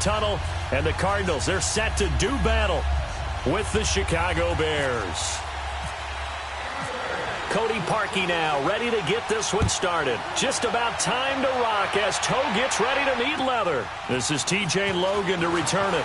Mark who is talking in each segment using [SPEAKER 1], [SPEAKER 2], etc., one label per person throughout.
[SPEAKER 1] tunnel, and the Cardinals, they're set to do battle with the Chicago Bears. Cody Parkey now ready to get this one started. Just about time to rock as toe gets ready to meet leather. This is TJ Logan to return it.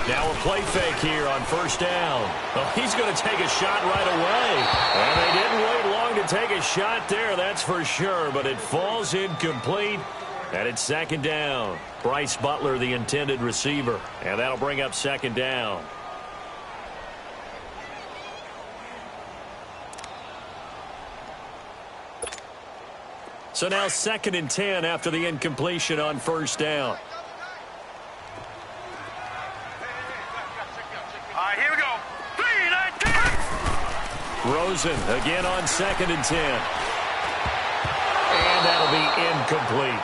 [SPEAKER 1] Now a play fake here on first down. Oh, he's going to take a shot right away. And they didn't wait long to take a shot there, that's for sure. But it falls incomplete, and it's second down. Bryce Butler, the intended receiver. And that'll bring up second down. So now 2nd and 10 after the incompletion on first down.
[SPEAKER 2] Here we go. 3, 9, 10.
[SPEAKER 1] Rosen again on 2nd and 10. And that'll be incomplete.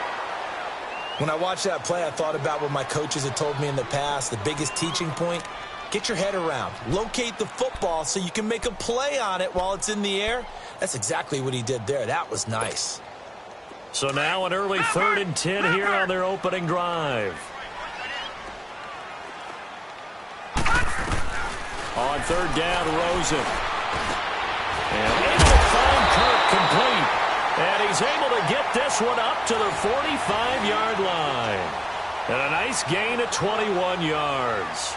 [SPEAKER 3] When I watched that play, I thought about what my coaches had told me in the past. The biggest teaching point, get your head around. Locate the football so you can make a play on it while it's in the air. That's exactly what he did there. That was nice.
[SPEAKER 1] So now an early 3rd and 10 here on their opening drive. On 3rd down, Rosen. And able to find Kirk complete. And he's able to get this one up to the 45-yard line. And a nice gain of 21 yards.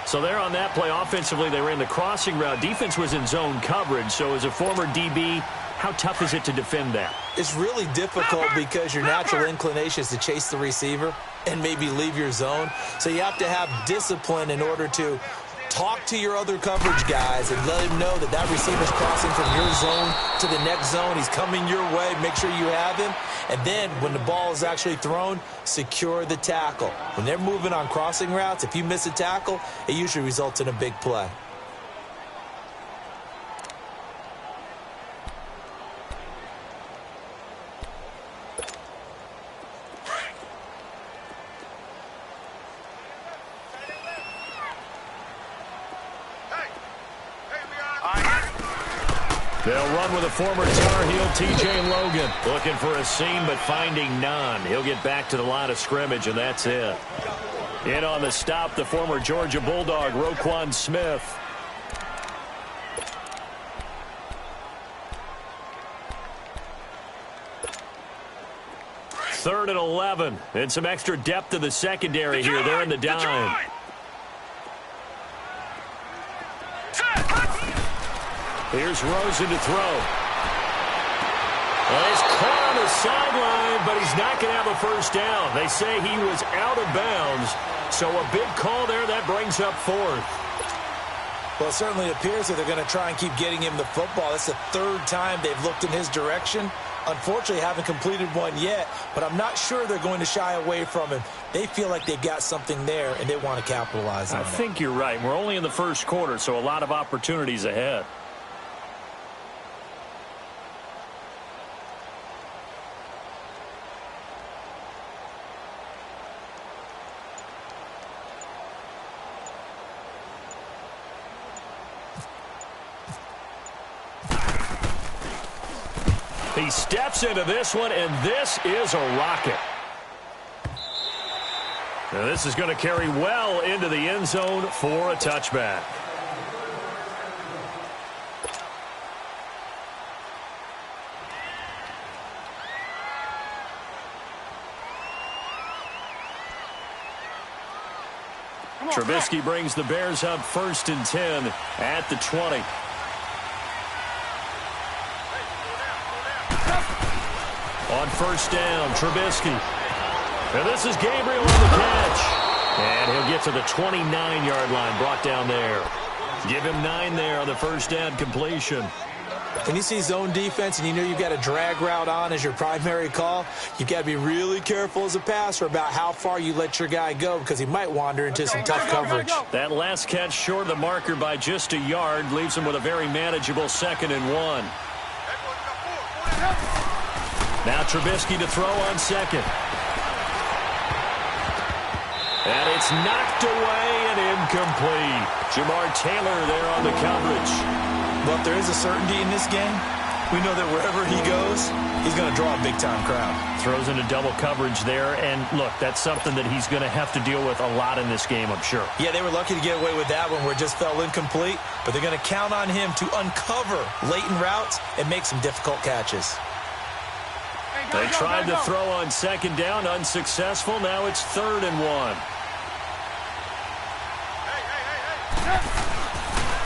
[SPEAKER 1] So there on that play, offensively, they ran the crossing route. Defense was in zone coverage. So as a former DB, how tough is it to defend that?
[SPEAKER 3] It's really difficult because your natural inclination is to chase the receiver and maybe leave your zone. So you have to have discipline in order to talk to your other coverage guys and let him know that that receiver's crossing from your zone to the next zone. He's coming your way. Make sure you have him. And then when the ball is actually thrown, secure the tackle. When they're moving on crossing routes, if you miss a tackle, it usually results in a big play.
[SPEAKER 1] They'll run with a former Tar Heel, TJ Logan. Looking for a seam, but finding none. He'll get back to the line of scrimmage, and that's it. In on the stop, the former Georgia Bulldog, Roquan Smith. Third and 11. And some extra depth to the secondary here. They're in the dime. Here's Rosen to throw. Well, he's caught on the sideline, but he's not going to have a first down. They say he was out of bounds, so a big call there. That brings up 4th.
[SPEAKER 3] Well, it certainly appears that they're going to try and keep getting him the football. That's the 3rd time they've looked in his direction. Unfortunately, haven't completed one yet, but I'm not sure they're going to shy away from him. They feel like they've got something there, and they want to capitalize on it.
[SPEAKER 1] I think you're right. We're only in the first quarter, so a lot of opportunities ahead. He steps into this one, and this is a rocket. Now this is going to carry well into the end zone for a touchback. Trubisky brings the Bears up 1st and 10 at the 20. On 1st down, Trubisky. And this is Gabriel on the catch. And he'll get to the 29-yard line, brought down there. Give him 9 there on the 1st down completion.
[SPEAKER 3] When you see zone defense and you know you've got a drag route on as your primary call, you've got to be really careful as a passer about how far you let your guy go because he might wander into some tough coverage.
[SPEAKER 1] That last catch short of the marker by just a yard leaves him with a very manageable 2nd and 1. Now Trubisky to throw on 2nd. And it's knocked away and incomplete. Jamar Taylor there on the coverage.
[SPEAKER 3] But there is a certainty in this game. We know that wherever he goes, he's going to draw a big-time crowd.
[SPEAKER 1] Throws into double coverage there, and look, that's something that he's going to have to deal with a lot in this game, I'm sure.
[SPEAKER 3] Yeah, they were lucky to get away with that one where it just fell incomplete, but they're going to count on him to uncover latent routes and make some difficult catches.
[SPEAKER 1] They tried to throw on 2nd down, unsuccessful. Now it's 3rd and 1.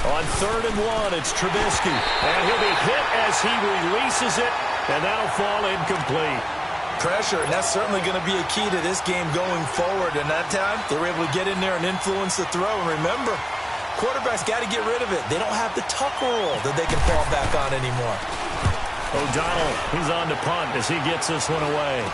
[SPEAKER 1] On 3rd and 1, it's Trubisky. And he'll be hit as he releases it, and that'll fall incomplete.
[SPEAKER 3] Pressure, and that's certainly going to be a key to this game going forward. And that time, they were able to get in there and influence the throw. And remember, quarterbacks got to get rid of it. They don't have the Tucker rule that they can fall back on anymore.
[SPEAKER 1] O'Donnell, he's on to punt as he gets this one away.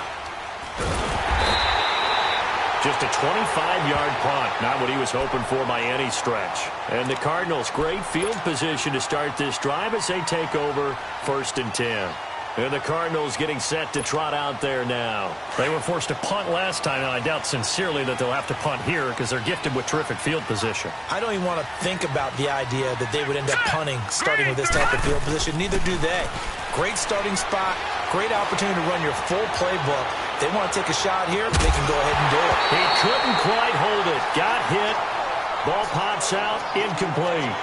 [SPEAKER 1] Just a 25-yard punt, not what he was hoping for by any stretch. And the Cardinals, great field position to start this drive as they take over 1st and 10. And the Cardinals getting set to trot out there now. They were forced to punt last time, and I doubt sincerely that they'll have to punt here because they're gifted with terrific field position.
[SPEAKER 3] I don't even want to think about the idea that they would end up punting starting with this type of field position. Neither do they. Great starting spot, great opportunity to run your full playbook. They want to take a shot here, they can go ahead and do it.
[SPEAKER 1] He couldn't quite hold it. Got hit. Ball pops out, incomplete.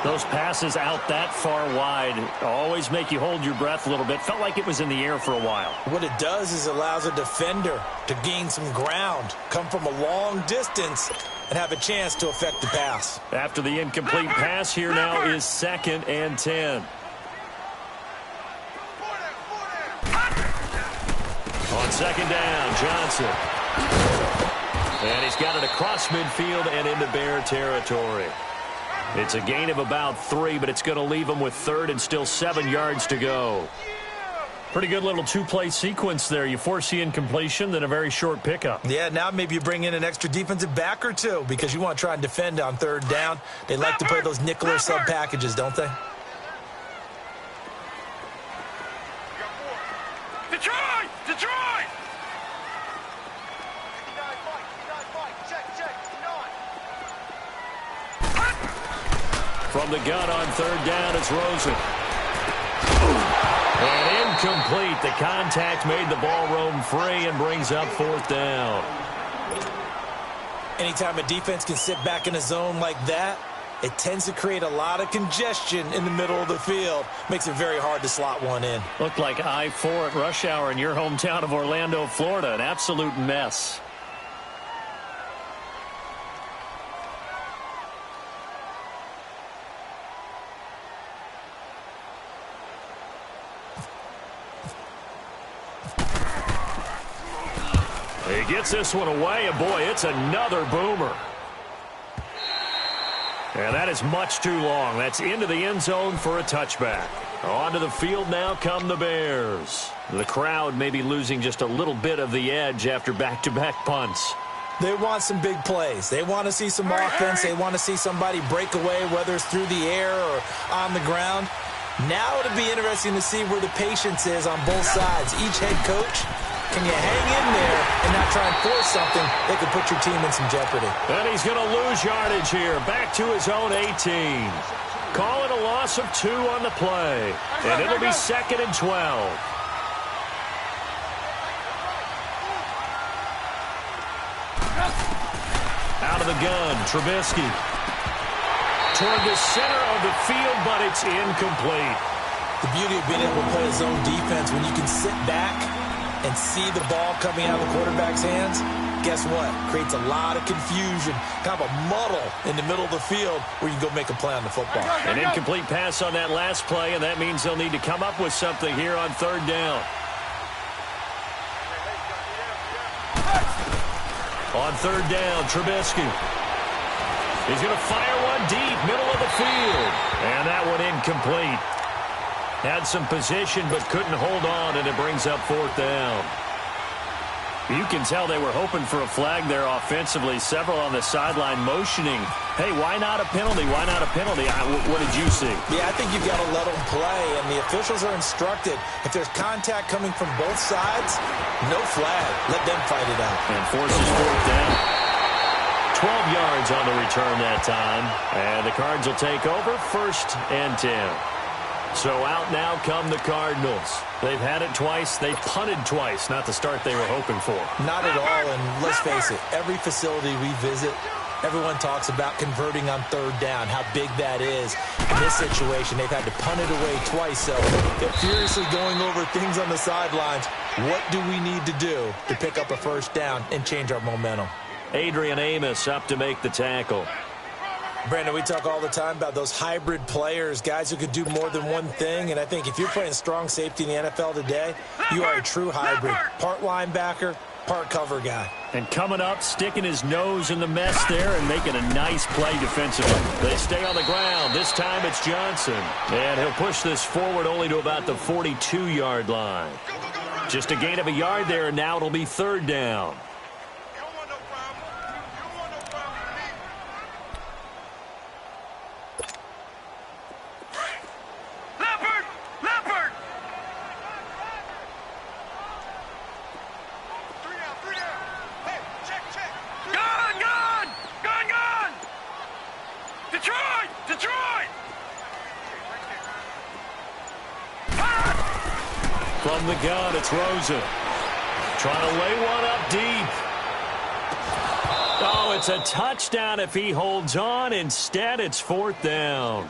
[SPEAKER 1] Those passes out that far wide always make you hold your breath a little bit. Felt like it was in the air for a while.
[SPEAKER 3] What it does is allows a defender to gain some ground, come from a long distance, and have a chance to affect the pass.
[SPEAKER 1] After the incomplete pass, here now is 2nd and 10. On 2nd down, Johnson. And he's got it across midfield and into Bear territory. It's a gain of about 3, but it's going to leave him with 3rd and still 7 yards to go. Pretty good little 2-play sequence there. You force the incompletion, then a very short pickup.
[SPEAKER 3] Yeah, now maybe you bring in an extra defensive back or two because you want to try and defend on 3rd down. They like to play those nickel or sub packages, don't they?
[SPEAKER 2] Detroit! Detroit!
[SPEAKER 1] From the gun on 3rd down, it's Rosen. And incomplete. The contact made the ball roam free and brings up 4th down.
[SPEAKER 3] Anytime a defense can sit back in a zone like that, it tends to create a lot of congestion in the middle of the field. Makes it very hard to slot one in.
[SPEAKER 1] Looked like I-4 at rush hour in your hometown of Orlando, Florida. An absolute mess. He gets this one away, and boy, it's another boomer. And that is much too long. That's into the end zone for a touchback. Onto the field now come the Bears. The crowd may be losing just a little bit of the edge after back-to-back punts.
[SPEAKER 3] They want some big plays. They want to see some offense. They want to see somebody break away, whether it's through the air or on the ground. Now it'll be interesting to see where the patience is on both sides. Each head coach, can you hang in there and not try and force something that could put your team in some jeopardy?
[SPEAKER 1] And he's going to lose yardage here. Back to his own 18. Call it a loss of 2 on the play. And it'll be 2nd and 12.
[SPEAKER 2] 2
[SPEAKER 1] Out of the gun, Trubisky. Toward the center of the field, but it's incomplete.
[SPEAKER 3] The beauty of being able to play a zone defense, when you can sit back and see the ball coming out of the quarterback's hands, guess what? Creates a lot of confusion, kind of a muddle in the middle of the field where you can go make a play on the football.
[SPEAKER 1] An incomplete pass on that last play, and that means they'll need to come up with something here on third down. On third down, Trubisky. He's going to fire one deep, middle of the field. And that one incomplete. Had some position but couldn't hold on, and it brings up fourth down. You can tell they were hoping for a flag there offensively. Several on the sideline motioning. Hey, why not a penalty? Why not a penalty? What did you see?
[SPEAKER 3] Yeah, I think you've got to let them play, and the officials are instructed. If there's contact coming from both sides, no flag. Let them fight it out.
[SPEAKER 1] And forces fourth down. 12 yards on the return that time. And the Cards will take over, 1st and 10. So out now come the Cardinals. They've had it twice. They punted twice. Not the start they were hoping for.
[SPEAKER 3] Not at all, and let's face it, every facility we visit, everyone talks about converting on third down, how big that is. In this situation, they've had to punt it away twice, so they're furiously going over things on the sidelines. What do we need to do to pick up a first down and change our momentum?
[SPEAKER 1] Adrian Amos up to make the tackle.
[SPEAKER 3] Brandon, we talk all the time about those hybrid players, guys who could do more than one thing, and I think if you're playing strong safety in the NFL today, you are a true hybrid. Part linebacker, part cover guy.
[SPEAKER 1] And coming up, sticking his nose in the mess there and making a nice play defensively. They stay on the ground. This time it's Johnson. And he'll push this forward only to about the 42-yard line. Just a gain of a yard there, and now it'll be third down. From the gun, it's Rosen. Trying to lay one up deep. Oh, it's a touchdown if he holds on. Instead, it's fourth down.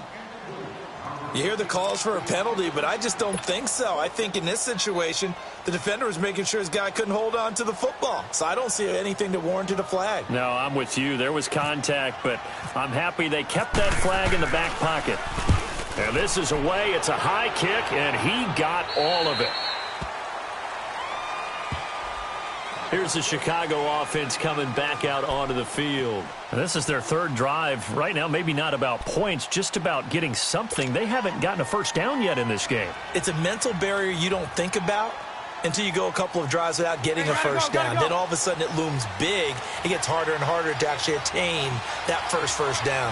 [SPEAKER 3] You hear the calls for a penalty, but I just don't think so. I think in this situation, the defender was making sure his guy couldn't hold on to the football. So I don't see anything that warranted a flag.
[SPEAKER 1] No, I'm with you. There was contact, but I'm happy they kept that flag in the back pocket. And this is away. It's a high kick, and he got all of it. Here's the Chicago offense coming back out onto the field. And this is their third drive. Right now, maybe not about points, just about getting something. They haven't gotten a first down yet in this game.
[SPEAKER 3] It's a mental barrier you don't think about until you go a couple of drives without getting a first down. Then all of a sudden it looms big. It gets harder and harder to actually attain that first down.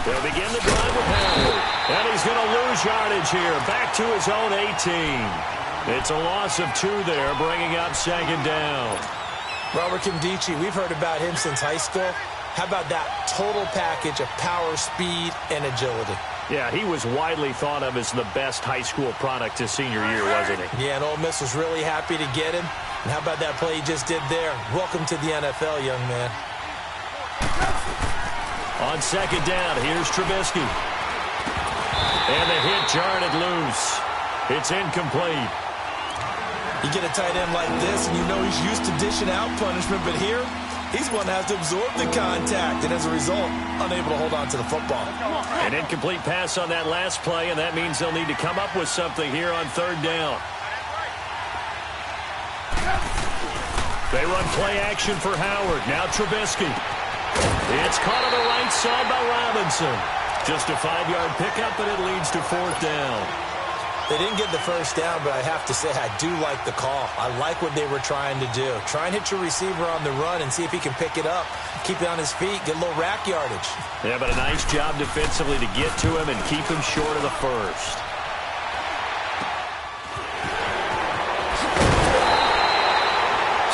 [SPEAKER 1] They'll begin the drive with Howard. And he's going to lose yardage here. Back to his own 18. It's a loss of 2 there, bringing up second down.
[SPEAKER 3] Robert Kimdichie, we've heard about him since high school. How about that total package of power, speed, and agility?
[SPEAKER 1] Yeah, he was widely thought of as the best high school product his senior year, wasn't he?
[SPEAKER 3] Yeah, and Ole Miss was really happy to get him. And how about that play he just did there? Welcome to the NFL, young man.
[SPEAKER 1] On second down, here's Trubisky. And the hit jarred it loose. It's incomplete.
[SPEAKER 3] You get a tight end like this, and you know he's used to dishing out punishment, but here, he's one that has to absorb the contact, and as a result, unable to hold on to the football.
[SPEAKER 1] An incomplete pass on that last play, and that means they'll need to come up with something here on third down. They run play action for Howard. Now Trubisky. It's caught on the right side by Robinson. Just a 5-yard pickup, and it leads to fourth down.
[SPEAKER 3] They didn't get the first down, but I have to say I do like the call. I like what they were trying to do. Try and hit your receiver on the run and see if he can pick it up, keep it on his feet, get a little rack yardage.
[SPEAKER 1] Yeah, but a nice job defensively to get to him and keep him short of the first.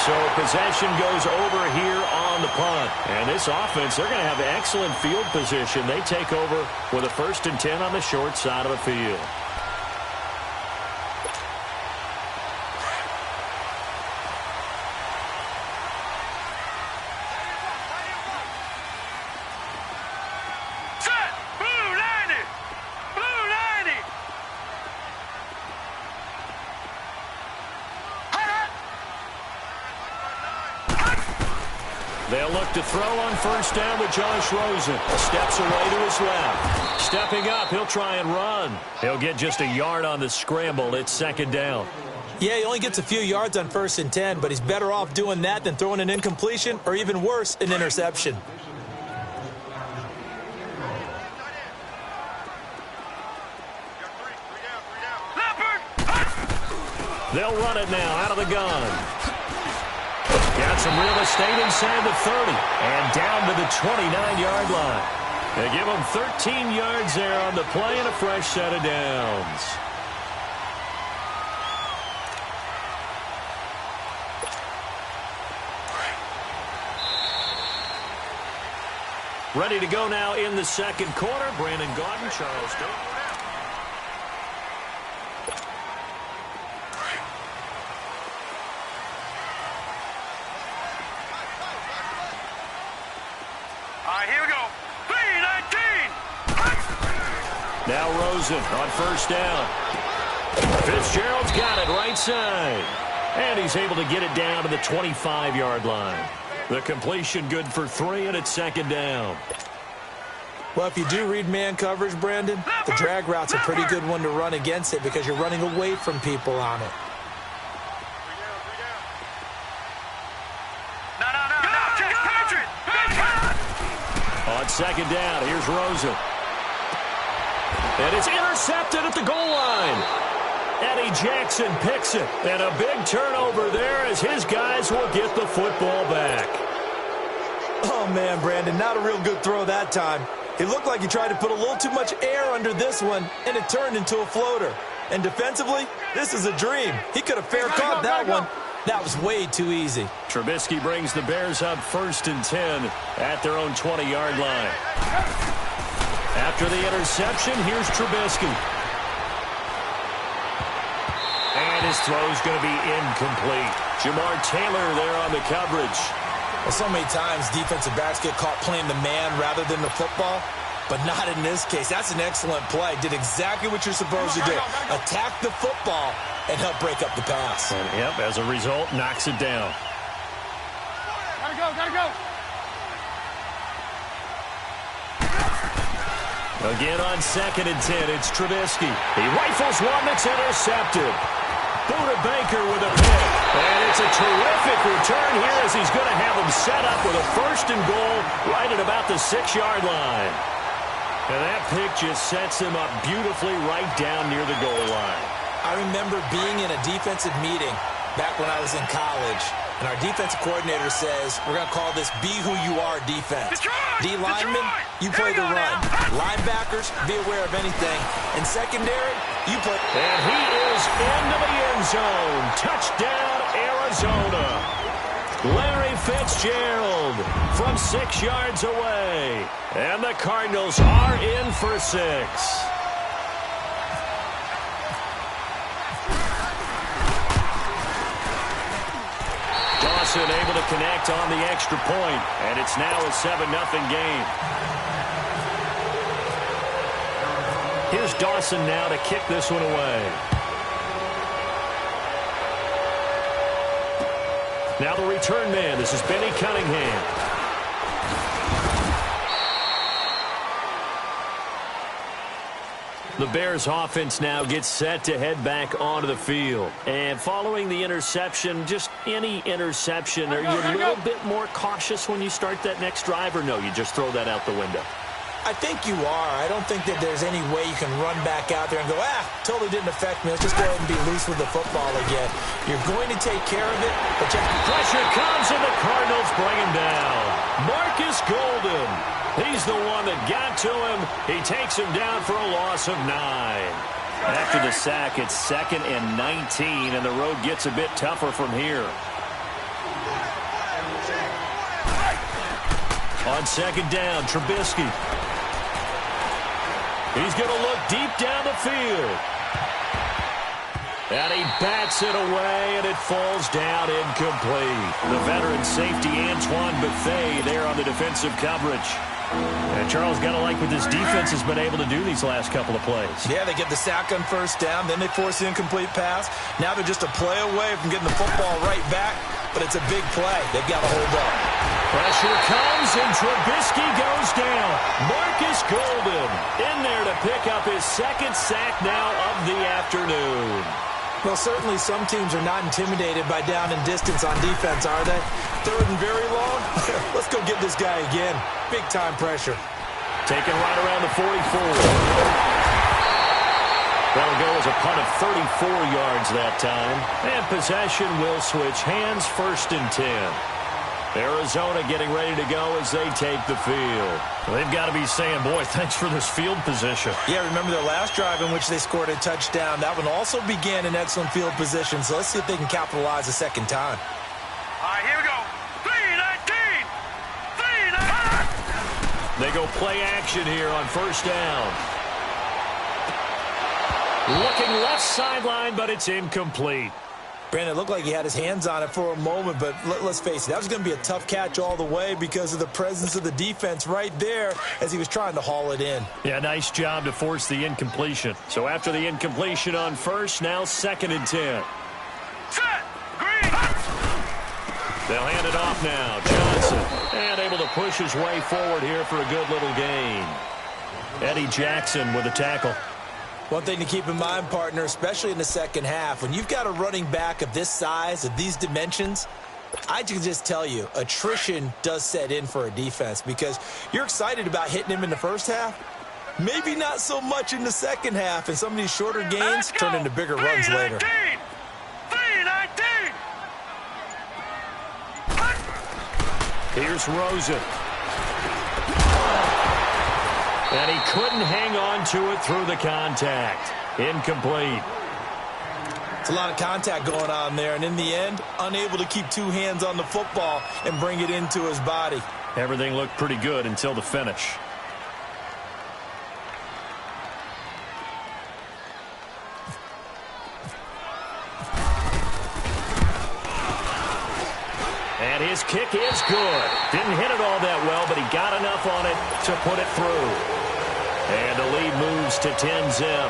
[SPEAKER 1] So possession goes over here on the punt. And this offense, they're going to have excellent field position. They take over with a 1st and 10 on the short side of the field. They'll look to throw on first down with Josh Rosen. Steps away to his left. Stepping up, he'll try and run. He'll get just a yard on the scramble. It's second down.
[SPEAKER 3] Yeah, he only gets a few yards on 1st and 10, but he's better off doing that than throwing an incompletion or even worse, an interception.
[SPEAKER 1] They'll run it now out of the gun. Got some real estate inside the 30 and down to the 29-yard line. They give him 13 yards there on the play and a fresh set of downs. Ready to go now in the second quarter. Brandon Gaudin, Charles Day.
[SPEAKER 2] Here we go. 3-19.
[SPEAKER 1] Now Rosen on first down. Fitzgerald's got it right side. And he's able to get it down to the 25-yard line. The completion good for 3, and it's second down.
[SPEAKER 3] Well, if you do read man coverage, Brandon, the drag route's a pretty good one to run against it because you're running away from people on it.
[SPEAKER 1] On second down, here's Rosen. And it's intercepted at the goal line. Eddie Jackson picks it. And a big turnover there as his guys will get the football back.
[SPEAKER 3] Oh, man, Brandon, not a real good throw that time. It looked like he tried to put a little too much air under this one, and it turned into a floater. And defensively, this is a dream. He could have fair caught that one. That was way too easy.
[SPEAKER 1] Trubisky brings the Bears up 1st and 10 at their own 20-yard line. After the interception, here's Trubisky. And his throw's going to be incomplete. Jamar Taylor there on the coverage.
[SPEAKER 3] Well, so many times defensive backs get caught playing the man rather than the football, but not in this case. That's an excellent play. Did exactly what you're supposed to do. Attack the football and help break up the pass.
[SPEAKER 1] And, yep, as a result, knocks it down.
[SPEAKER 2] Gotta go.
[SPEAKER 1] Again on 2nd and 10, it's Trubisky. He rifles one that's intercepted. Buda Baker with a pick. And it's a terrific return here as he's going to have him set up with a 1st and goal right at about the 6-yard line. And that pick just sets him up beautifully right down near the goal line.
[SPEAKER 3] I remember being in a defensive meeting back when I was in college, and our defensive coordinator says, we're going to call this Be Who You Are defense. D linemen, you play the run. Linebackers, be aware of anything. And secondary, you play.
[SPEAKER 1] And he is into the end zone. Touchdown, Arizona. Larry Fitzgerald from 6 yards away. And the Cardinals are in for 6. Dawson able to connect on the extra point, and it's now a 7-0 game. Here's Dawson now to kick this one away. Now the return man. This is Benny Cunningham. The Bears offense now gets set to head back onto the field. And following the interception, just any interception, are you a little bit more cautious when you start that next drive, or no, you just throw that out the window?
[SPEAKER 3] I think you are. I don't think that there's any way you can run back out there and go, totally didn't affect me. Let's just go ahead and be loose with the football again. You're going to take care of it, but you have to...
[SPEAKER 1] Pressure comes, and the Cardinals bring him down. Marcus Golden. He's the one that got to him. He takes him down for a loss of 9. After the sack, it's 2nd and 19, and the road gets a bit tougher from here. On 2nd down, Trubisky. He's going to look deep down the field. And he bats it away, and it falls down incomplete. The veteran safety, Antoine Bethea, there on the defensive coverage. And Charles, got to like what this defense has been able to do these last couple of plays.
[SPEAKER 3] Yeah, they get the sack on first down, then they force the incomplete pass. Now they're just a play away from getting the football right back, but it's a big play. They've got to hold up.
[SPEAKER 1] Pressure comes, and Trubisky goes down. Marcus Golden in there to pick up his second sack now of the afternoon.
[SPEAKER 3] Well, certainly some teams are not intimidated by down and distance on defense, are they? Third and very long? Let's go get this guy again. Big-time pressure.
[SPEAKER 1] Taken right around the 44. That'll go as a punt of 34 yards that time. And possession will switch hands, 1st and 10. Arizona getting ready to go as they take the field.
[SPEAKER 4] They've got to be saying, boy, thanks for this field position.
[SPEAKER 3] Yeah, remember their last drive in which they scored a touchdown. That one also began in excellent field position, so let's see if they can capitalize a second time.
[SPEAKER 2] All right, here we go. 3-19. 3-19.
[SPEAKER 1] They go play action here on 1st down. Looking left sideline, but it's incomplete.
[SPEAKER 3] Brandon, it looked like he had his hands on it for a moment, but let's face it, that was going to be a tough catch all the way because of the presence of the defense right there as he was trying to haul it in.
[SPEAKER 4] Yeah, nice job to force the incompletion.
[SPEAKER 1] So after the incompletion on 1st, now 2nd and 10.
[SPEAKER 2] Set. Green.
[SPEAKER 1] They'll hand it off now. Johnson, and able to push his way forward here for a good little gain. Eddie Jackson with a tackle.
[SPEAKER 3] One thing to keep in mind, partner, especially in the second half, when you've got a running back of this size, of these dimensions, I can just tell you, attrition does set in for a defense because you're excited about hitting him in the first half. Maybe not so much in the second half, and some of these shorter gains turn into bigger runs later.
[SPEAKER 2] 3-19.
[SPEAKER 1] Here's Rosen. And he couldn't hang on to it through the contact. Incomplete.
[SPEAKER 3] It's a lot of contact going on there, and in the end, unable to keep two hands on the football and bring it into his body.
[SPEAKER 4] Everything looked pretty good until the finish.
[SPEAKER 1] And his kick is good. Didn't hit it all that well, but he got enough on it to put it through. And the lead moves to 10-zip.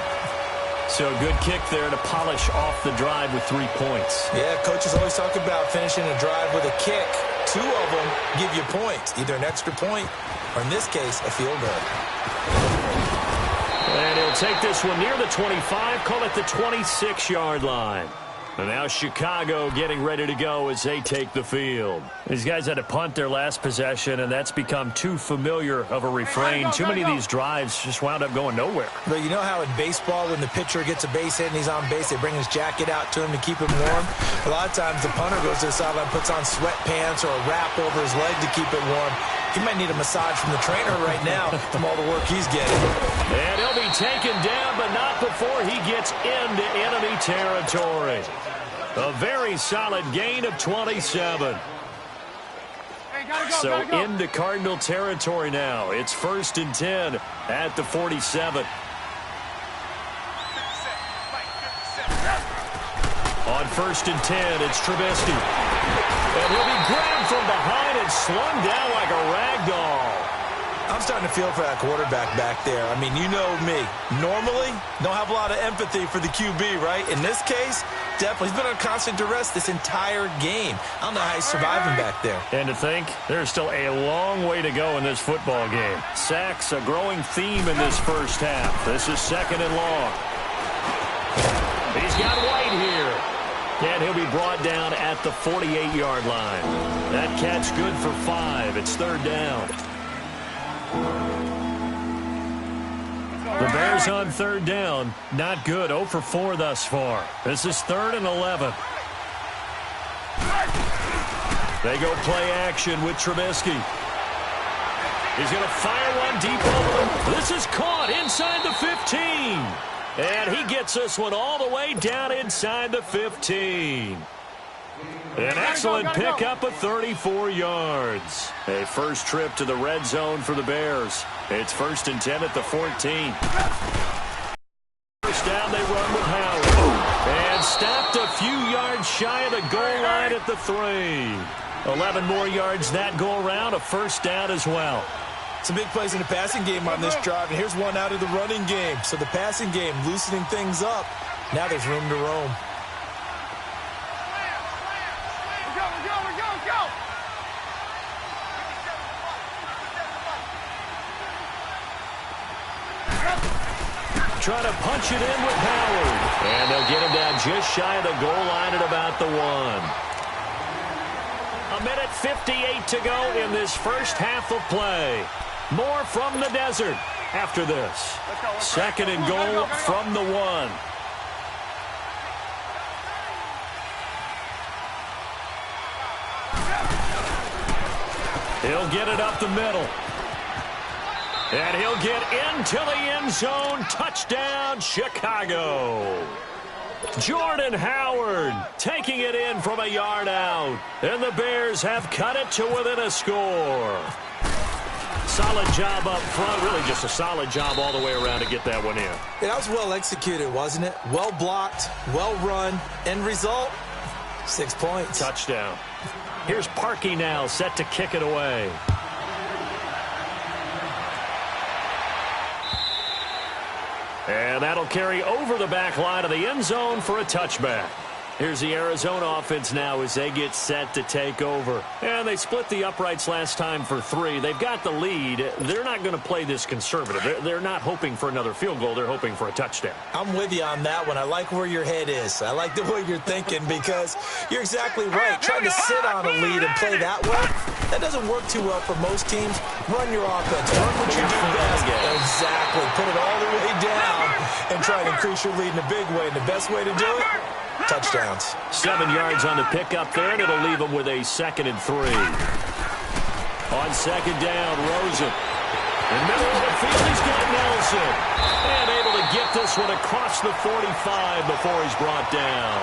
[SPEAKER 1] So a good kick there to polish off the drive with 3 points.
[SPEAKER 3] Yeah, coaches always talk about finishing a drive with a kick. 2 of them give you points, either an extra point or, in this case, a field goal.
[SPEAKER 1] And he'll take this one near the 25, call it the 26-yard line. And now Chicago getting ready to go as they take the field.
[SPEAKER 4] These guys had to punt their last possession, and that's become too familiar of a refrain. Too many of these drives just wound up going nowhere.
[SPEAKER 3] But you know how in baseball, when the pitcher gets a base hit and he's on base, they bring his jacket out to him to keep him warm? A lot of times the punter goes to the sideline, puts on sweatpants or a wrap over his leg to keep it warm. He might need a massage from the trainer right now from all the work he's getting.
[SPEAKER 1] And he'll be taken down, but not before he gets into enemy territory. A very solid gain of 27. So into Cardinal territory now. It's 1st and 10 at the 47. On 1st and 10, it's Trubisky. And he'll be grabbed from behind and slung down like a rag doll.
[SPEAKER 3] I'm starting to feel for that quarterback back there. I mean, you know me. Normally, don't have a lot of empathy for the QB, right? In this case, definitely. He's been under constant duress this entire game. I don't know how he's surviving back there.
[SPEAKER 4] And to think, there's still a long way to go in this football game.
[SPEAKER 1] Sacks, a growing theme in this first half. This is 2nd and long. He's got White here. And he'll be brought down at the 48-yard line. That catch good for 5. It's 3rd down. The Bears on 3rd down. Not good. 0 for 4 thus far. This is 3rd and 11. They go play action with Trubisky. He's going to fire one deep over them. This is caught inside the 15. And he gets this one all the way down inside the 15. An excellent pickup of 34 yards. A first trip to the red zone for the Bears. It's 1st and 10 at the 14. First down, they run with Howard. And stopped a few yards shy of the goal line at the 3. 11 more yards that go around, a first down as well.
[SPEAKER 3] Some big plays in the passing game on this drive, and here's one out of the running game. So the passing game loosening things up. Now there's room to roam.
[SPEAKER 1] try to punch it in with Howard. And they'll get him down just shy of the goal line at about the 1. A minute 58 to go in this first half of play. More from the desert after this. Second and goal from the 1. He'll get it up the middle. And he'll get into the end zone. Touchdown, Chicago. Jordan Howard taking it in from a yard out. And the Bears have cut it to within a score. Solid job up front. Really just a solid job all the way around to get that one in.
[SPEAKER 3] Yeah, that was well executed, wasn't it? Well blocked, well run. End result, 6 points.
[SPEAKER 1] Touchdown. Here's Parkey now, set to kick it away. And that'll carry over the back line of the end zone for a touchback. Here's the Arizona offense now as they get set to take over. And they split the uprights last time for 3. They've got the lead. They're not going to play this conservative. They're not hoping for another field goal. They're hoping for a touchdown.
[SPEAKER 3] I'm with you on that one. I like where your head is. I like the way you're thinking because you're exactly right. Trying to sit on a lead and play that way, that doesn't work too well for most teams. Run your offense. Run what you do best. Exactly. Put it all the way down and try to increase your lead in a big way. And the best way to do it, touchdowns.
[SPEAKER 1] 7 yards on the pickup there, and it'll leave them with a 2nd and 3. On second down, Rosen. In the middle of the field, he's got Nelson. And able to get this one across the 45 before he's brought down.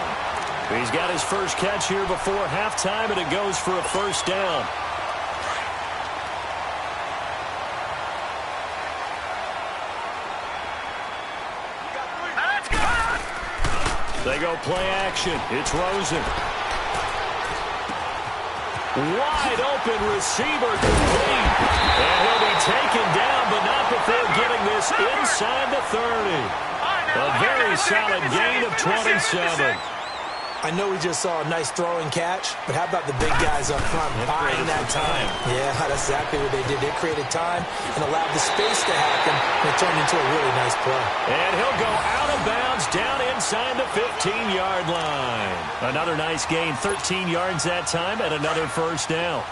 [SPEAKER 1] He's got his first catch here before halftime, and it goes for a first down. They go play action. It's Rosen. Wide open receiver complete. And he'll be taken down, but not before getting this inside the 30. A very solid gain of 27.
[SPEAKER 3] I know we just saw a nice throwing catch, but how about the big guys up front buying that time? Yeah, that's exactly what they did. They created time and allowed the space to happen, and it turned into a really nice play.
[SPEAKER 1] And he'll go out of bounds down inside the 15-yard line. Another nice gain, 13 yards that time, and another first down.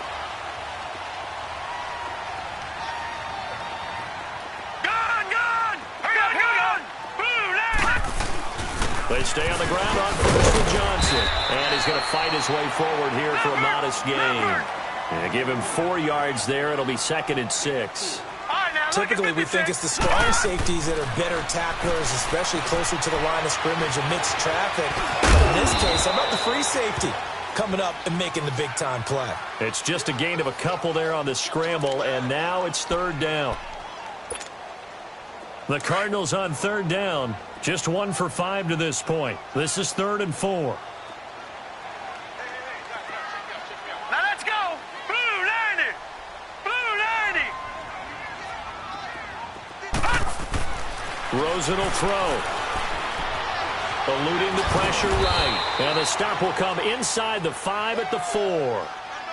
[SPEAKER 1] They stay on the ground on first with Johnson. And he's going to fight his way forward here for a modest gain. And give him 4 yards there. It'll be 2nd and 6.
[SPEAKER 3] Typically, we think it's the strong safeties that are better tacklers, especially closer to the line of scrimmage amidst traffic. But in this case, how about the free safety coming up and making the big-time play?
[SPEAKER 1] It's just a gain of a couple there on the scramble, and now it's 3rd down. The Cardinals on 3rd down. Just 1 for 5 to this point. This is 3rd and 4.
[SPEAKER 2] Now let's go. Blue 90. Blue 90.
[SPEAKER 1] Rosen will throw. Eluding the pressure right. And the stop will come inside the 5 at the 4.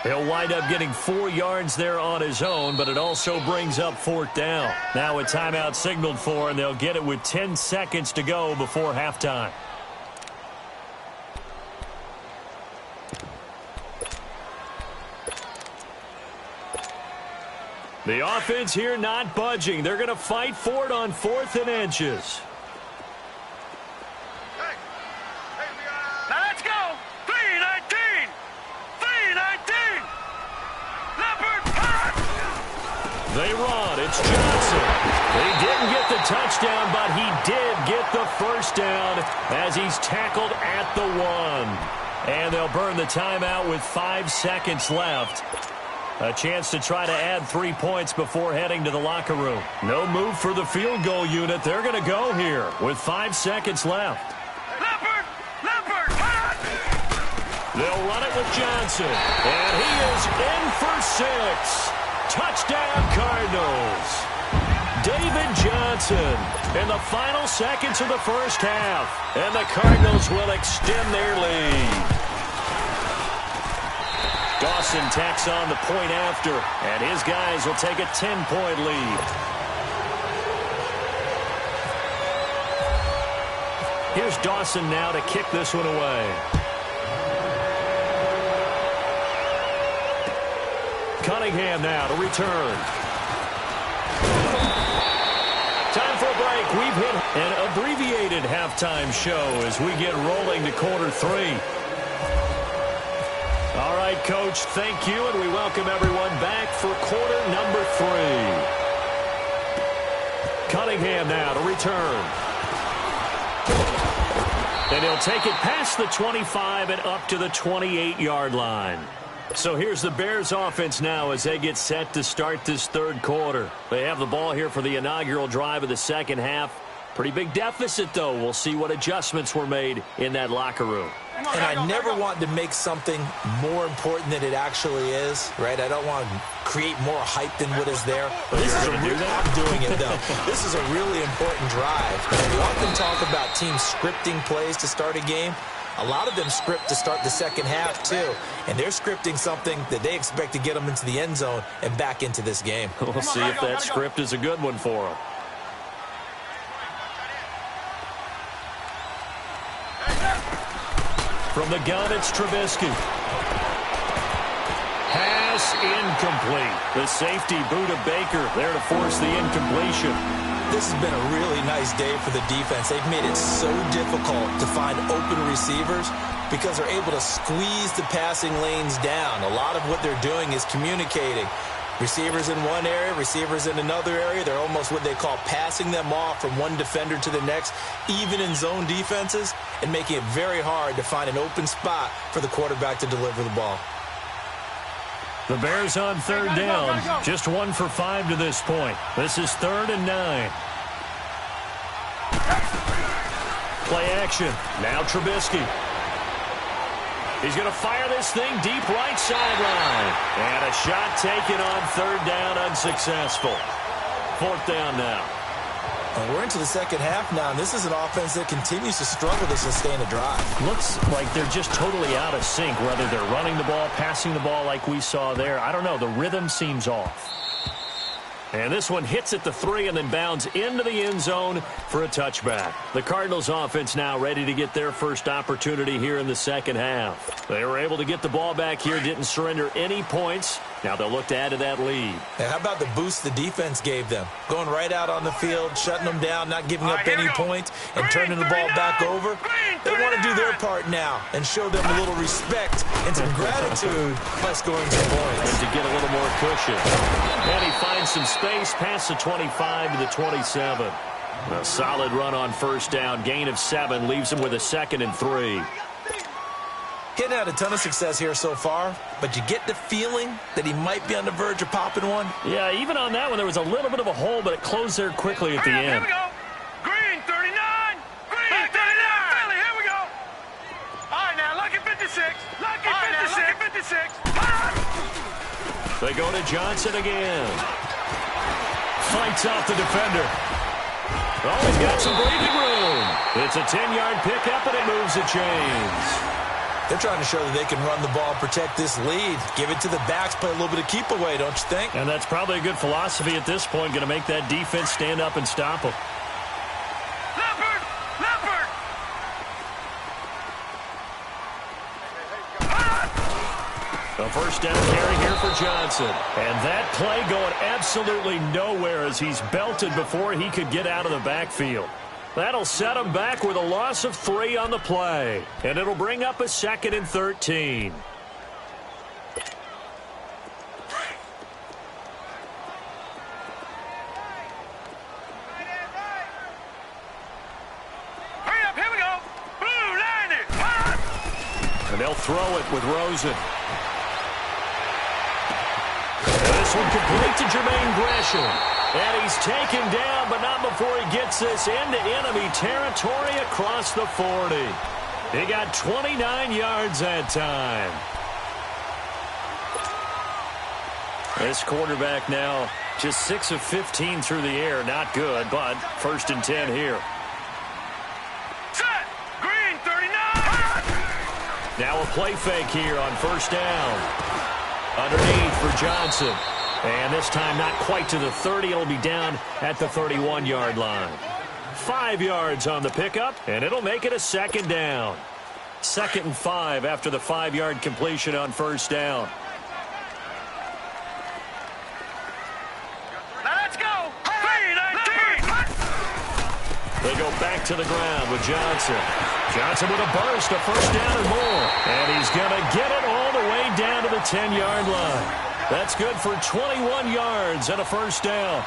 [SPEAKER 1] He'll wind up getting 4 yards there on his own, but it also brings up 4th down. Now a timeout signaled for, and they'll get it with 10 seconds to go before halftime. The offense here not budging. They're going to fight for it on 4th and inches.
[SPEAKER 2] Now let's go. 319. 319. Leopard pass.
[SPEAKER 1] They run. It's Johnson. He didn't get the touchdown, but he did get the first down as he's tackled at the 1. And they'll burn the timeout with 5 seconds left. A chance to try to add 3 points before heading to the locker room. No move for the field goal unit. They're going to go here with 5 seconds left.
[SPEAKER 2] Leopard. Leopard pass.
[SPEAKER 1] They'll run it with Johnson. And he is in for 6. Touchdown, Cardinals. David Johnson in the final seconds of the first half. And the Cardinals will extend their lead. Dawson tacks on the point after, and his guys will take a 10-point lead.
[SPEAKER 4] Here's Dawson now to kick this one away. Cunningham now to return. Time for a break. We've hit an abbreviated halftime show as we get rolling to quarter 3. All right, Coach, thank you, and we welcome everyone back for quarter number 3. Cunningham now to return. And he'll take it past the 25 and up to the 28-yard line. So here's the Bears offense now as they get set to start this third quarter. They have the ball here for the inaugural drive of the second half. Pretty big deficit, though. We'll see what adjustments were made in that locker room.
[SPEAKER 3] And I never want to make something more important than it actually is, right? I don't want to create more hype than what is there. But this is I'm doing it, though. This is a really important drive. We often talk about teams scripting plays to start a game. A lot of them script to start the second half, too. And they're scripting something that they expect to get them into the end zone and back into this game.
[SPEAKER 4] We'll see if that script is a good one for them. From the gun, it's Trubisky. Pass incomplete. The safety, Buda Baker, there to force the incompletion.
[SPEAKER 3] This has been a really nice day for the defense. They've made it so difficult to find open receivers because they're able to squeeze the passing lanes down. A lot of what they're doing is communicating. Receivers in one area, receivers in another area. They're almost what they call passing them off from one defender to the next, even in zone defenses, and making it very hard to find an open spot for the quarterback to deliver the ball.
[SPEAKER 4] The Bears on third down, just 1 for 5 to this point. This is 3rd and 9. Play action. Now Trubisky. He's going to fire this thing deep right sideline. And a shot taken on third down, unsuccessful. 4th down now.
[SPEAKER 3] And we're into the second half now, and this is an offense that continues to struggle to sustain a drive.
[SPEAKER 4] Looks like they're just totally out of sync, whether they're running the ball, passing the ball like we saw there. I don't know. The rhythm seems off. And this one hits at the 3 and then bounds into the end zone for a touchback. The Cardinals offense now ready to get their first opportunity here in the second half. They were able to get the ball back here, didn't surrender any points. Now they'll look to add to that lead.
[SPEAKER 3] And how about the boost the defense gave them? Going right out on the field, shutting them down, not giving up any points, and turning the ball back over. They want to do their part now and show them a little respect and some gratitude by scoring some points.
[SPEAKER 4] And to get a little more cushion. And he finds some space past the 25 to the 27. A solid run on first down. Gain of 7 leaves him with a 2nd and 3.
[SPEAKER 3] Getting had a ton of success here so far, but you get the feeling that he might be on the verge of popping one.
[SPEAKER 4] Yeah, even on that one, there was a little bit of a hole, but it closed there quickly at the end.
[SPEAKER 2] Here we go. Green 39. Green 39. Finally, here we go. All right, now, lucky 56. Lucky 56.
[SPEAKER 4] They go to Johnson again. Fights off the defender. Oh, he's got some breathing room. It's a 10-yard pickup, and it moves the chains.
[SPEAKER 3] They're trying to show that they can run the ball, protect this lead. Give it to the backs, play a little bit of keep away, don't you think?
[SPEAKER 4] And that's probably a good philosophy at this point, going to make that defense stand up and stop them.
[SPEAKER 2] Leopard!
[SPEAKER 4] A
[SPEAKER 2] Leopard!
[SPEAKER 4] first down carry here for Johnson. And that play going absolutely nowhere as he's belted before he could get out of the backfield. That'll set him back with a loss of 3 on the play. And it'll bring up a 2nd and 13.
[SPEAKER 2] Hurry up, here we go. Blue, line it.
[SPEAKER 4] And they'll throw it with Rosen. And this one complete to Jermaine Gresham. And he's taken down, but not before he gets this into enemy territory across the 40. He got 29 yards that time. This quarterback now just 6 of 15 through the air. Not good, but 1st and 10 here.
[SPEAKER 2] Set. Green 39.
[SPEAKER 4] Now a play fake here on first down. Underneath for Johnson. And this time not quite to the 30. It'll be down at the 31-yard line. 5 yards on the pickup, and it'll make it a second down. 2nd and 5 after the 5-yard completion on first down.
[SPEAKER 2] Now let's go. 3-19.
[SPEAKER 4] They go back to the ground with Johnson. Johnson with a burst, a first down and more. And he's going to get it all the way down to the 10-yard line. That's good for 21 yards and a first down.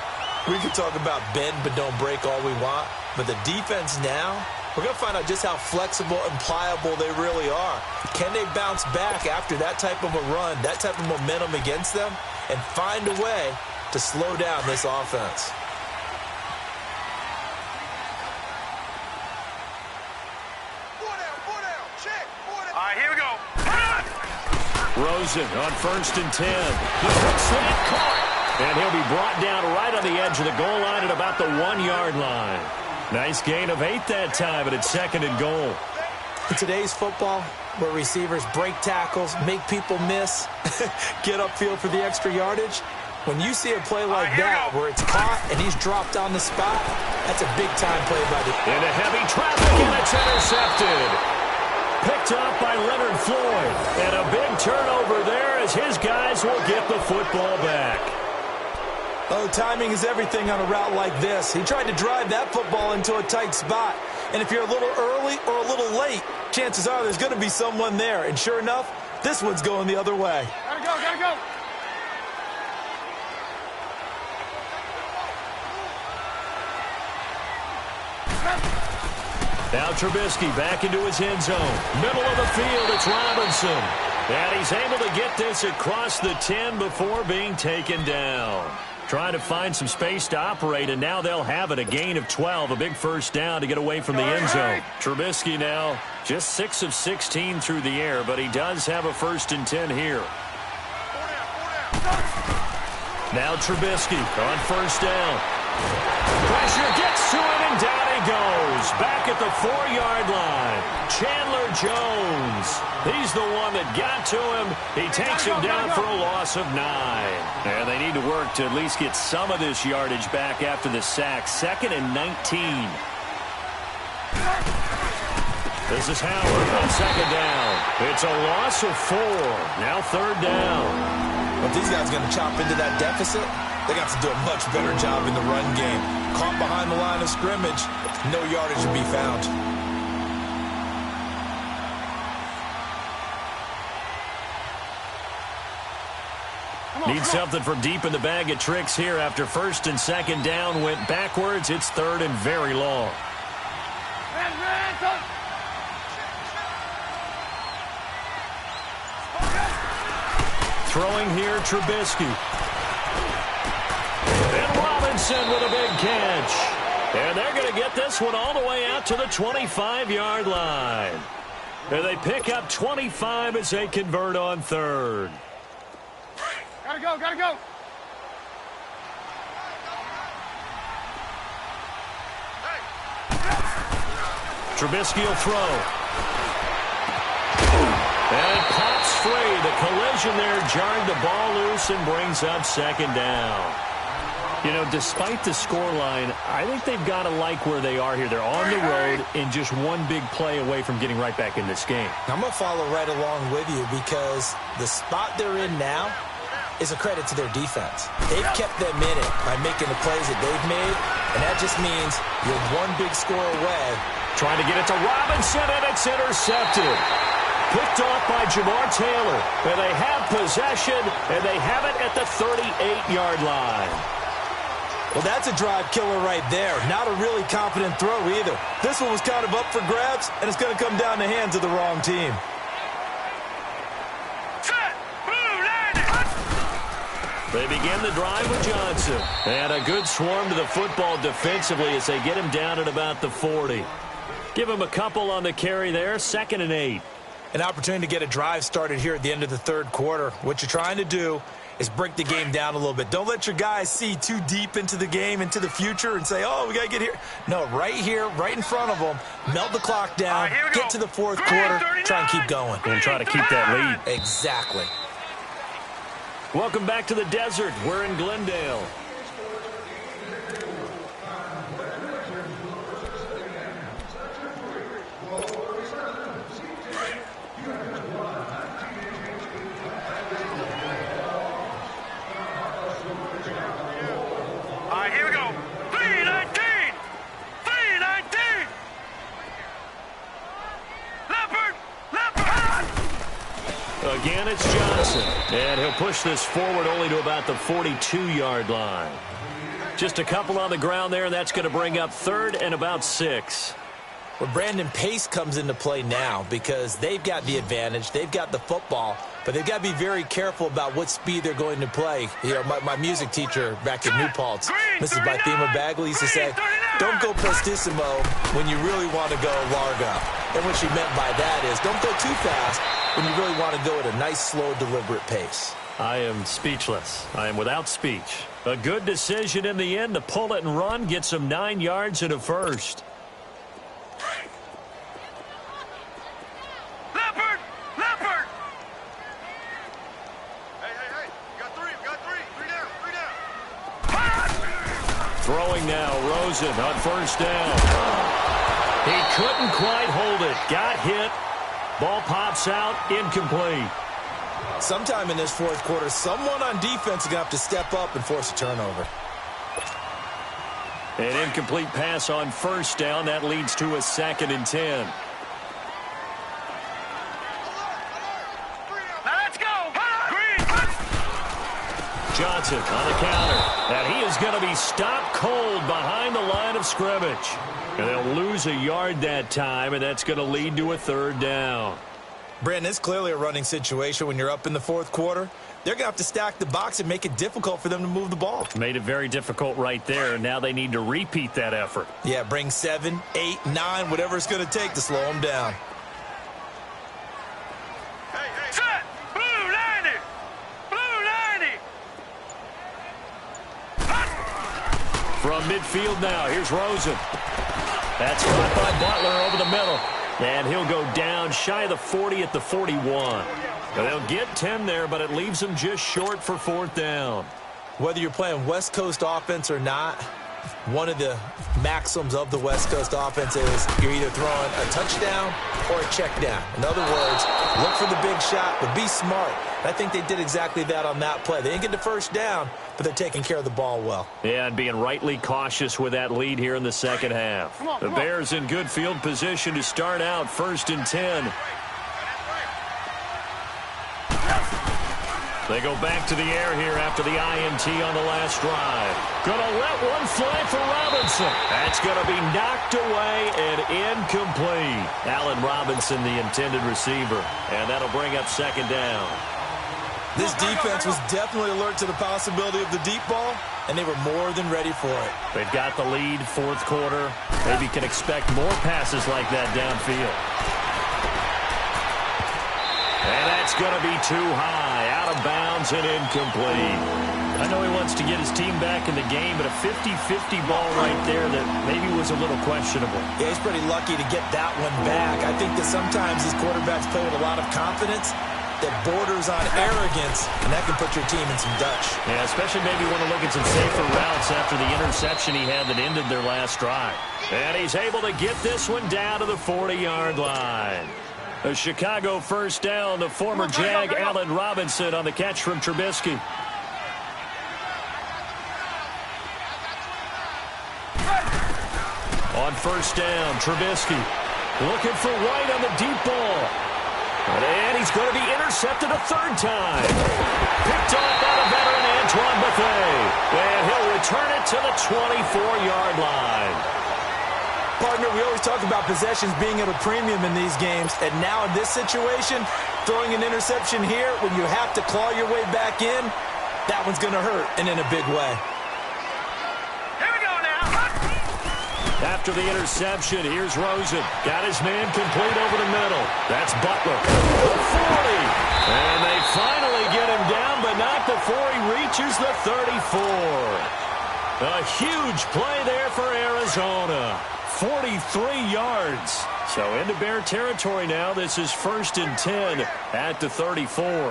[SPEAKER 3] We can talk about bend but don't break all we want, but the defense now, we're going to find out just how flexible and pliable they really are. Can they bounce back after that type of a run, that type of momentum against them, and find a way to slow down this offense?
[SPEAKER 2] All right, here we go.
[SPEAKER 4] Rosen on 1st and 10. The quick slant caught. And he'll be brought down right on the edge of the goal line at about the 1-yard line. Nice gain of 8 that time, but it's 2nd and goal.
[SPEAKER 3] In today's football, where receivers break tackles, make people miss, get upfield for the extra yardage, when you see a play like that where it's caught and he's dropped on the spot, that's a big-time play by the...
[SPEAKER 4] Into heavy traffic, and it's intercepted. Picked up by Leonard Floyd. And a big turnover there as his guys will get the football back.
[SPEAKER 3] Oh, timing is everything on a route like this. He tried to drive that football into a tight spot. And if you're a little early or a little late, chances are there's going to be someone there. And sure enough, this one's going the other way.
[SPEAKER 2] Gotta go, gotta go.
[SPEAKER 4] Now Trubisky back into his end zone. Middle of the field, it's Robinson. And he's able to get this across the 10 before being taken down. Trying to find some space to operate, and now they'll have it. A gain of 12, a big first down to get away from the end zone. Trubisky now just 6 of 16 through the air, but he does have a 1st and 10 here. Now Trubisky on 1st down. Pressure gets to him, and down he goes. Back at the 4-yard line. Chandler Jones. He's the one that got to him. He takes him down for a loss of 9. And they need to work to at least get some of this yardage back after the sack. 2nd and 19. This is Howard on 2nd down. It's a loss of 4. Now 3rd down.
[SPEAKER 3] If these guys are going to chop into that deficit, they got to do a much better job in the run game. Caught behind the line of scrimmage, no yardage to be found.
[SPEAKER 4] Need something from deep in the bag of tricks here after 1st and 2nd down went backwards. It's 3rd and very long. Throwing here, Trubisky. And Robinson with a big catch. And they're going to get this one all the way out to the 25-yard line. And they pick up 25 as they convert on 3rd.
[SPEAKER 2] Gotta go, gotta go.
[SPEAKER 4] Trubisky will throw. And it pops free. The collision there jarred the ball loose and brings up 2nd down. You know, despite the scoreline, I think they've got to like where they are here. They're on the road and just one big play away from getting right back in this game.
[SPEAKER 3] I'm going to follow right along with you because the spot they're in now is a credit to their defense. They've kept them in it by making the plays that they've made, and that just means you're one big score away.
[SPEAKER 4] Trying to get it to Robinson, and it's intercepted. Picked off by Jamar Taylor. And they have possession, and they have it at the 38-yard line.
[SPEAKER 3] Well, that's a drive killer right there. Not a really confident throw either. This one was kind of up for grabs, and it's going to come down the hands of the wrong team.
[SPEAKER 4] They begin the drive with Johnson. And a good swarm to the football defensively as they get him down at about the 40. Give him a couple on the carry there. 2nd and 8.
[SPEAKER 3] An opportunity to get a drive started here at the end of the 3rd quarter. What you're trying to do is break the game down a little bit. Don't let your guys see too deep into the game, into the future, and say, oh, we got to get here. No, right here, right in front of them, melt the clock down, get to the 4th quarter, try and keep going.
[SPEAKER 4] And try to keep that lead.
[SPEAKER 3] Exactly.
[SPEAKER 4] Welcome back to the desert. We're in Glendale. Again, it's Johnson. And he'll push this forward only to about the 42-yard line. Just a couple on the ground there, and that's going to bring up 3rd and about 6.
[SPEAKER 3] Well, Brandon, pace comes into play now because they've got the advantage. They've got the football, but they've got to be very careful about what speed they're going to play. You know, my music teacher back in New Paltz, Mrs. Bythema Bagley, used to say, don't go prestissimo when you really want to go largo. And what she meant by that is don't go too fast when you really want to go at a nice, slow, deliberate pace.
[SPEAKER 4] I am speechless. I am without speech. A good decision in the end to pull it and run, get some 9 yards and a first.
[SPEAKER 2] Leopard! Hey, you got three down.
[SPEAKER 4] Throwing now, Rosen on first down. He couldn't quite hold it. Got hit. Ball pops out, incomplete.
[SPEAKER 3] Sometime in this fourth quarter, someone on defense is going to have to step up and force a turnover.
[SPEAKER 4] An incomplete pass on first down. That leads to a 2nd and 10.
[SPEAKER 2] Now let's go.
[SPEAKER 4] Johnson on the counter. And he is going to be stopped cold behind the line of scrimmage. And they'll lose a yard that time, and that's going to lead to a 3rd down.
[SPEAKER 3] Brandon, it's clearly a running situation when you're up in the fourth quarter. They're going to have to stack the box and make it difficult for them to move the ball.
[SPEAKER 4] Made it very difficult right there. Now they need to repeat that effort.
[SPEAKER 3] Yeah, bring 7, 8, 9, whatever it's going to take to slow them down.
[SPEAKER 2] Set! Blue 90! Blue 90!
[SPEAKER 4] From midfield now, here's Rosen. That's caught by Butler over the middle. And he'll go down shy of the 40 at the 41. And they'll get 10 there, but it leaves them just short for 4th down.
[SPEAKER 3] Whether you're playing West Coast offense or not, one of the maxims of the West Coast offense is you're either throwing a touchdown or a check down. In other words, look for the big shot, but be smart. I think they did exactly that on that play. They didn't get the first down, but they're taking care of the ball well.
[SPEAKER 4] Yeah, and being rightly cautious with that lead here in the second half. The Bears in good field position to start out 1st and 10. They go back to the air here after the INT on the last drive. Gonna let one fly for Robinson. That's gonna be knocked away and incomplete. Allen Robinson, the intended receiver. And that'll bring up 2nd down.
[SPEAKER 3] This defense was definitely alert to the possibility of the deep ball, and they were more than ready for it.
[SPEAKER 4] They've got the lead, 4th quarter. Maybe can expect more passes like that downfield. And that's going to be too high, out of bounds and incomplete. I know he wants to get his team back in the game, but a 50-50 ball right there that maybe was a little questionable.
[SPEAKER 3] Yeah, he's pretty lucky to get that one back. I think that sometimes these quarterbacks play with a lot of confidence that borders on arrogance, and that can put your team in some Dutch.
[SPEAKER 4] Yeah, especially maybe want to look at some safer routes after the interception he had that ended their last drive. And he's able to get this one down to the 40-yard line. A Chicago first down, the former Jag Allen Robinson on the catch from Trubisky. On first down, Trubisky looking for White on the deep ball. And he's going to be intercepted a 3rd time. Picked off by the veteran Antoine Buffet. And he'll return it to the 24-yard line.
[SPEAKER 3] Partner, we always talk about possessions being at a premium in these games, and now in this situation, throwing an interception here when you have to claw your way back in, that one's going to hurt, and in a big way.
[SPEAKER 2] Here we go now.
[SPEAKER 4] After the interception, here's Rosen. Got his man complete over the middle. That's Butler. The 40. And they finally get him down, but not before he reaches the 34. A huge play there for Arizona. 43 yards. So into Bear territory now. This is 1st and 10 at the 34.
[SPEAKER 2] All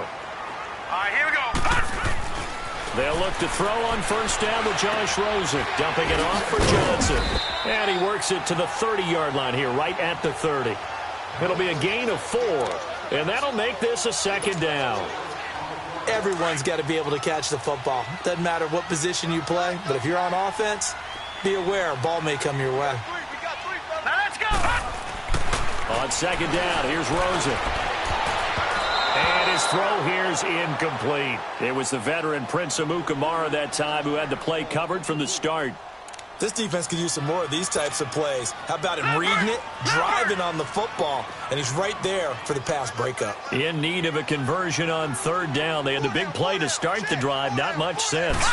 [SPEAKER 2] right, here we go.
[SPEAKER 4] They'll look to throw on first down with Josh Rosen. Dumping it off for Johnson. And he works it to the 30-yard line here, right at the 30. It'll be a gain of 4. And that'll make this a 2nd down.
[SPEAKER 3] Everyone's got to be able to catch the football. Doesn't matter what position you play, but if you're on offense, be aware a ball may come your way.
[SPEAKER 2] Now let's go.
[SPEAKER 4] On 2nd down, here's Rosen. And his his throw here's incomplete. It was the veteran Prince Amukamara that time who had the play covered from the start.
[SPEAKER 3] This defense could use some more of these types of plays. How about him reading it, driving on the football, and he's right there for the pass breakup.
[SPEAKER 4] In need of a conversion on third down. They had the big play to start the drive. Not much sense.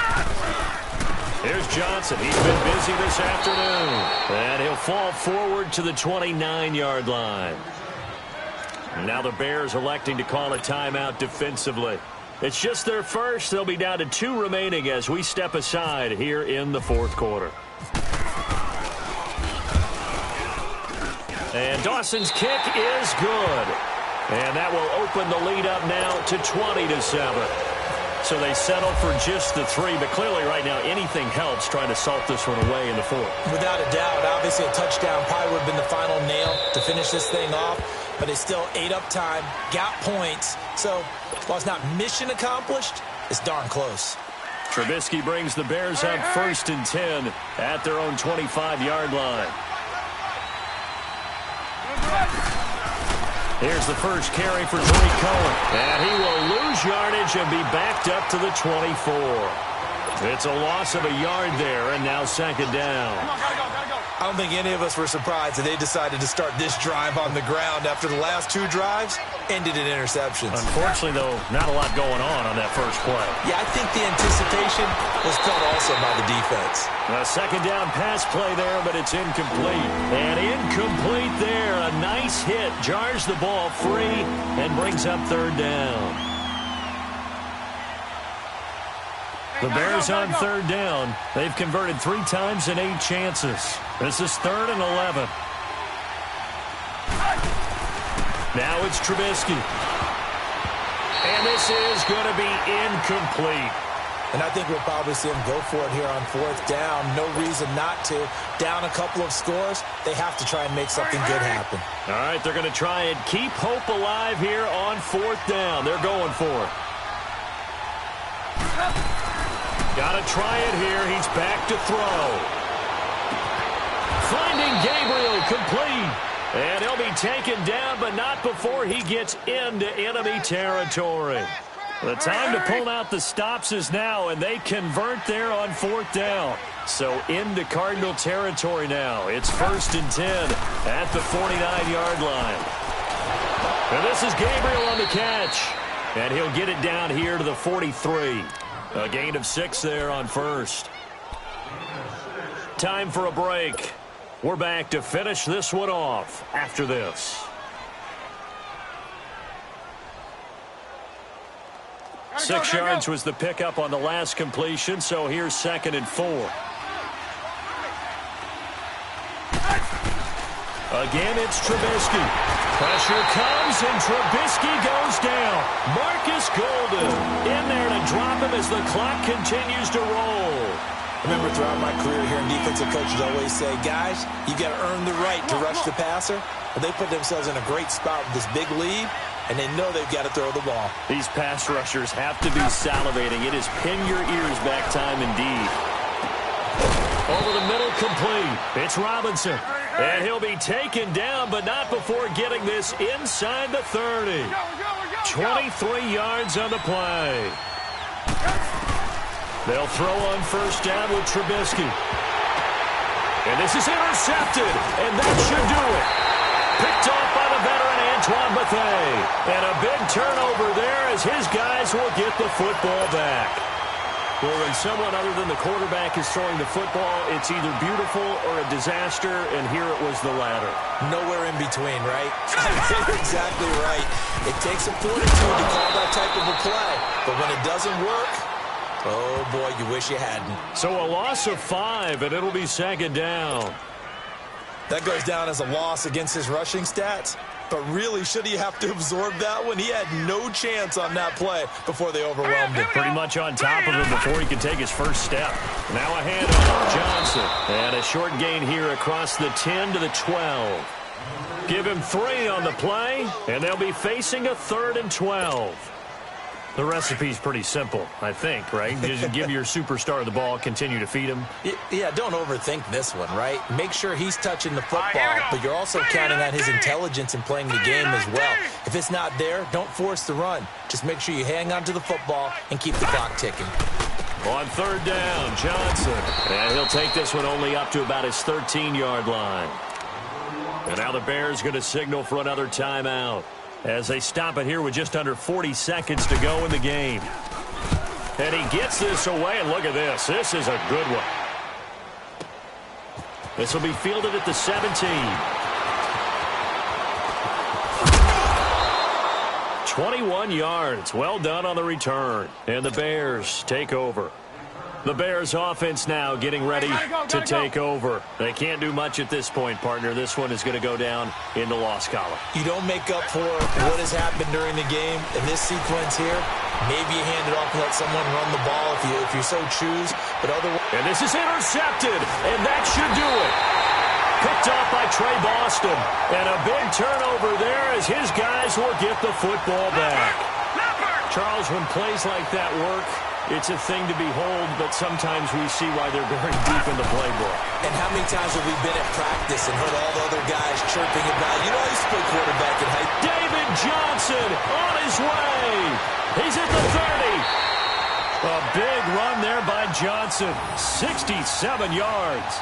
[SPEAKER 4] Here's Johnson. He's been busy this afternoon. And he'll fall forward to the 29-yard line. Now the Bears electing to call a timeout defensively. It's just their first. They'll be down to 2 remaining as we step aside here in the fourth quarter. And Dawson's kick is good. And that will open the lead up now to 20-7. So they settle for just the 3, but clearly right now anything helps trying to salt this one away in the fourth.
[SPEAKER 3] Without a doubt, obviously a touchdown probably would have been the final nail to finish this thing off, but they still ate up time, got points. So while it's not mission accomplished, it's darn close.
[SPEAKER 4] Trubisky brings the Bears up 1st and 10 at their own 25-yard line. Here's the first carry for Tariq Cohen. And he will lose yardage and be backed up to the 24. It's a loss of a yard there, and now 2nd down.
[SPEAKER 2] Come on, gotta go.
[SPEAKER 3] I don't think any of us were surprised that they decided to start this drive on the ground after the last 2 drives ended in interceptions.
[SPEAKER 4] Unfortunately, though, not a lot going on that first play.
[SPEAKER 3] Yeah, I think the anticipation was felt also by the defense.
[SPEAKER 4] A 2nd down pass play there, but it's incomplete. And incomplete there. A nice hit. Jars the ball free and brings up 3rd down. The Bears on 3rd down. They've converted 3 times in 8 chances. This is 3rd and 11. Now it's Trubisky. And this is going to be incomplete.
[SPEAKER 3] And I think we'll probably see him go for it here on 4th down. No reason not to. Down a couple of scores, they have to try and make something good happen.
[SPEAKER 4] All right, they're going to try and keep hope alive here on 4th down. They're going for it. Got to try it here. He's back to throw. Finding Gabriel complete. And he'll be taken down, but not before he gets into enemy territory. The time to pull out the stops is now, and they convert there on 4th down. So into Cardinal territory now. It's 1st and 10 at the 49-yard line. And this is Gabriel on the catch. And he'll get it down here to the 43. A gain of 6 there on 1st. Time for a break. We're back to finish this one off after this. 6 yards was the pickup on the last completion, so here's 2nd and 4. Again, it's Trubisky. Pressure comes, and Trubisky goes down. Marcus Golden in there to drop him as the clock continues to roll.
[SPEAKER 3] I remember throughout my career here, defensive coaches always say, guys, you got to earn the right to rush the passer. But they put themselves in a great spot with this big lead, and they know they've got to throw the ball.
[SPEAKER 4] These pass rushers have to be salivating. It is pin your ears back time indeed. Over the middle, complete. It's Robinson. And he'll be taken down, but not before getting this inside the 30. 23 yards on the play. They'll throw on 1st down with Trubisky. And this is intercepted, and that should do it. Picked off by the veteran Antoine Bethea. And a big turnover there as his guys will get the football back. Well, when someone other than the quarterback is throwing the football, it's either beautiful or a disaster, and here it was the latter.
[SPEAKER 3] Nowhere in between, right? You're exactly right. It takes a fortitude to call that type of a play, but when it doesn't work, oh, boy, you wish you hadn't.
[SPEAKER 4] So a loss of 5, and it'll be 2nd down.
[SPEAKER 3] That goes down as a loss against his rushing stats. But really, should he have to absorb that one? He had no chance on that play before they overwhelmed him.
[SPEAKER 4] Pretty much on top of him before he could take his first step. Now a handoff, Johnson. And a short gain here across the 10 to the 12. Give him 3 on the play, and they'll be facing a 3rd and 12. The recipe's pretty simple, I think, right? Just give your superstar the ball, continue to feed him.
[SPEAKER 3] Yeah, don't overthink this one, right? Make sure he's touching the football, but you're also counting on his intelligence in playing the game as well. If it's not there, don't force the run. Just make sure you hang on to the football and keep the clock ticking.
[SPEAKER 4] On third down, Johnson. And he'll take this one only up to about his 13-yard line. And now the Bears going to signal for another timeout as they stop it here with just under 40 seconds to go in the game. And he gets this away, and look at this. This is a good one. This will be fielded at the 17. 21 yards. Well done on the return. And the Bears take over. The Bears offense now getting ready to take over. They can't do much at this point, partner. This one is going to go down in the loss column.
[SPEAKER 3] You don't make up for what has happened during the game. In this sequence here, maybe you hand it off and let someone run the ball if you so choose. But otherwise,
[SPEAKER 4] and this is intercepted, and that should do it. Picked off by Trey Boston. And a big turnover there as his guys will get the football back. Charles, when plays like that work, it's a thing to behold, but sometimes we see why they're very deep in the playbook.
[SPEAKER 3] And how many times have we been at practice and heard all the other guys chirping about, you know, I used to play quarterback in high school.
[SPEAKER 4] David Johnson on his way. He's at the 30. A big run there by Johnson. 67 yards.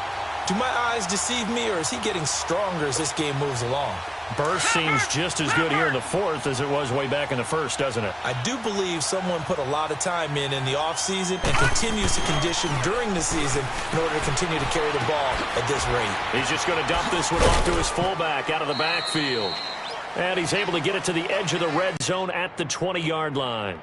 [SPEAKER 3] Do my eyes deceive me, or is he getting stronger as this game moves along?
[SPEAKER 4] Burst seems just as good here in the fourth as it was way back in the first, doesn't it?
[SPEAKER 3] I do believe someone put a lot of time in the offseason and continues to condition during the season in order to continue to carry the ball at this rate.
[SPEAKER 4] He's just going to dump this one off to his fullback out of the backfield. And he's able to get it to the edge of the red zone at the 20-yard line.